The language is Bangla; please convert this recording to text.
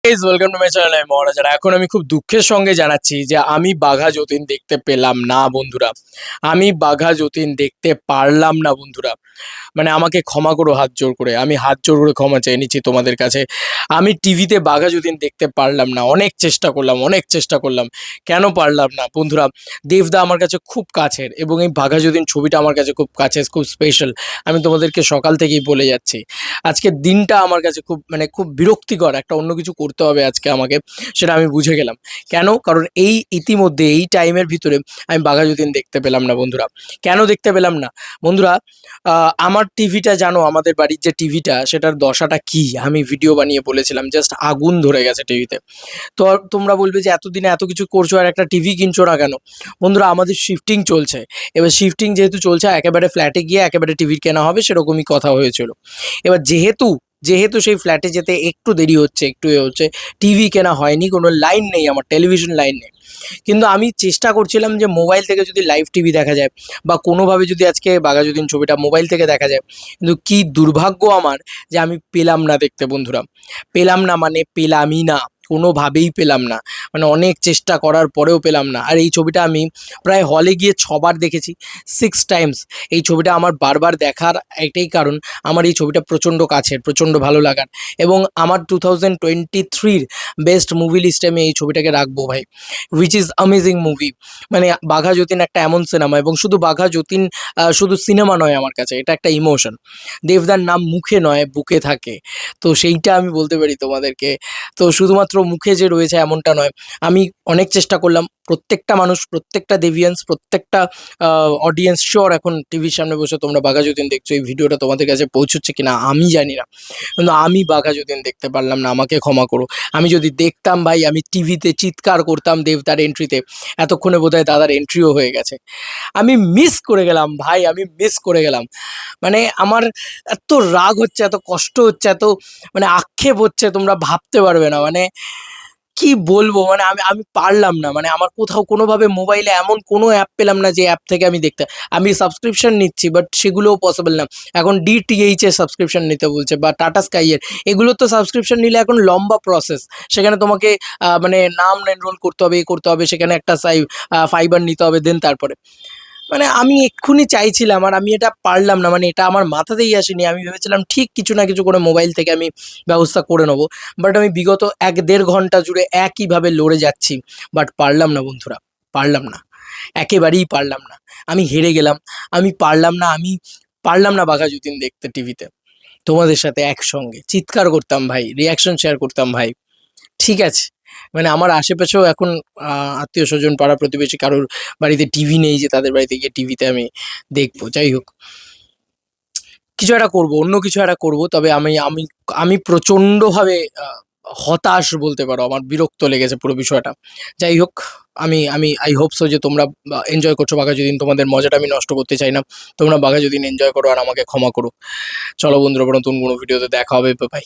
Guys welcome to my channel. আমি মহারাজ। এখন আমি খুব দুঃখের সঙ্গে জানাচ্ছি যে আমি বাঘা যতীন দেখতে পেলাম না বন্ধুরা। আমি বাঘা যতীন দেখতে পারলাম না বন্ধুরা। মানে আমাকে ক্ষমা করো হাত জোর করে। আমি হাত জোর করে ক্ষমা চেয়ে নিচ্ছি তোমাদের কাছে। আমি টিভিতে বাঘা যতীন দেখতে পারলাম না। অনেক চেষ্টা করলাম, অনেক চেষ্টা করলাম। কেন পারলাম না বন্ধুরা? দেবদা আমার কাছে খুব কাছের এবং এই বাঘা যতীন ছবিটা আমার কাছে খুব কাছের, খুব স্পেশাল। আমি তোমাদেরকে সকাল থেকেই বলে যাচ্ছি। আজকের দিনটা আমার কাছে খুব খুব বিরক্তিকর। একটা অন্য কিছু করতে হবে আজকে আমাকে, সেটা আমি বুঝে গেলাম। কেন? কারণ এই ইতিমধ্যে এই টাইমের ভিতরে আমি বাঘা যতীন দেখতে পেলাম না বন্ধুরা। কেন দেখতে পেলাম না? বন্ধুরা, আমার টিভিটা জানো, আমাদের বাড়ির যে টিভিটা সেটার দশাটা কি আমি ভিডিও বানিয়ে বলেছিলাম। জাস্ট আগুন ধরে গেছে টিভিতে। তো তোমরা বলবে যে এতদিনে এত কিছু করছো আর একটা টিভি কিনছো না কেন? বন্ধুরা, আমাদের শিফটিং চলছে। এবার শিফটিং যেহেতু চলছে, একেবারে ফ্ল্যাটে গিয়ে একেবারে টিভি কেনা হবে সেরকমই কথা হয়েছিল। এবার যেহেতু যেহেতু সেই ফ্ল্যাটে যেতে একটু দেরি হচ্ছে, একটু এ হচ্ছে, টিভি কেনা হয়নি, কোনো লাইন নেই, আমার টেলিভিশন লাইন নেই। কিন্তু আমি চেষ্টা করছিলাম যে মোবাইল থেকে যদি লাইভ টিভি দেখা যায় বা কোনোভাবে যদি আজকে বাঘাযতীন ছবিটা মোবাইল থেকে দেখা যায়। কিন্তু কি দুর্ভাগ্য আমার যে আমি পেলাম না দেখতে বন্ধুরা। পেলাম না মানে পেলামই না, কোনোভাবেই পেলাম না। মানে অনেক চেষ্টা করার পরেও পেলাম না। আর এই ছবিটা আমি প্রায় হলে গিয়ে 6 বার দেখেছি, 6 টাইমস। এই ছবিটা আমার বারবার দেখার একটাই কারণ, আমার এই ছবিটা প্রচণ্ড কাছের, প্রচণ্ড ভালো লাগার, এবং আমার 2023-র বেস্ট মুভি লিস্টে আমি এই ছবিটাকে রাখবো ভাই। Which is amazing movie. মানে বাঘা যতীন একটা এমন সিনেমা, এবং শুধু বাঘা যতীন শুধু সিনেমা নয় আমার কাছে, এটা একটা ইমোশন। দেবদার নাম মুখে নয় বুকে থাকে। তো সেইটা আমি বলতে পারি তোমাদেরকে। তো শুধুমাত্র মুখে যে রয়েছে এমনটা নয়। আমি অনেক চেষ্টা করলাম। প্রত্যেকটা মানুষ, প্রত্যেকটা দেভিয়ান্স, প্রত্যেকটা অডিয়েন্স শিওর এখন টিভির সামনে বসে তোমরা বাঘা যতীন দেখছো। এই ভিডিওটা তোমাদের কাছে পৌঁছচ্ছে কিনা আমি জানি না, কিন্তু আমি বাঘা যতীন দেখতে পারলাম না। আমাকে ক্ষমা করো। আমি যদি দেখতাম ভাই, আমি টিভিতে চিৎকার করতাম দেবদার এন্ট্রিতে। এতক্ষণে বোধহয় দাদার এন্ট্রিও হয়ে গেছে। আমি মিস করে গেলাম ভাই, আমি মিস করে গেলাম। মানে আমার এত রাগ হচ্ছে, এত কষ্ট হচ্ছে, এত আক্ষেপ হচ্ছে, তোমরা ভাবতে পারবে না। মানে কি বলবো? মানে আমি আমি পারলাম না। মানে আমার কোথাও কোনোভাবে মোবাইলে এমন কোনো অ্যাপ পেলাম না যে অ্যাপ থেকে আমি দেখতে, আমি সাবস্ক্রিপশন নিচ্ছি বাট সেগুলোও পসিবল না। এখন ডিটিএইচ এর সাবস্ক্রিপশন নিতে বলছে বা টাটা স্কাই এর। এগুলোর তো সাবস্ক্রিপশন নিলে এখন লম্বা প্রসেস। সেখানে তোমাকে নাম এনরোল করতে হবে, করতে হবে, সেখানে একটা ফাইবার নিতে হবে, দেন তারপরে। মানে আমি এক্ষুনি চাইছিলাম আর আমি এটা পারলাম না। মানে এটা আমার মাথাতেই আসেনি। আমি ভেবেছিলাম ঠিক কিছু না কিছু করে মোবাইল থেকে আমি ব্যবস্থা করে নেবো। বাট আমি বিগত ১-১.৫ ঘন্টা জুড়ে একইভাবে লড়ে যাচ্ছি। বাট পারলাম না বন্ধুরা, পারলাম না। একেবারেই পারলাম না। আমি হেরে গেলাম। আমি পারলাম না, আমি পারলাম না বাঘা যতীন দেখতে টিভিতে। তোমাদের সাথে একসঙ্গে চিৎকার করতাম ভাই, রিঅ্যাকশন শেয়ার করতাম ভাই। ঠিক আছে। মানে আমার আশেপাশেও এখন আত্মীয়স্বজন, পাড়া-প্রতিবেশী কারোর বাড়িতে টিভি নেই যে তাদের বাড়িতে গিয়ে টিভিতে আমি দেখবো। যাই হোক, কিছু একটা করবো, অন্য কিছু একটা করবো। তবে আমি আমি আমি প্রচণ্ডভাবে হতাশ বলতে পারো। আমার বিরক্ত লেগেছে পুরো বিষয়টা। যাই হোক, আমি আমি I hope so যে তোমরা এনজয় করছো বাঘা যতীন। তোমাদের মজাটা আমি নষ্ট করতে চাই না। তোমরা বাঘা যতীন এনজয় করো আর আমাকে ক্ষমা করো। চলো বন্ধুরা, নতুন কোনো ভিডিওতে দেখা হবে। বাই।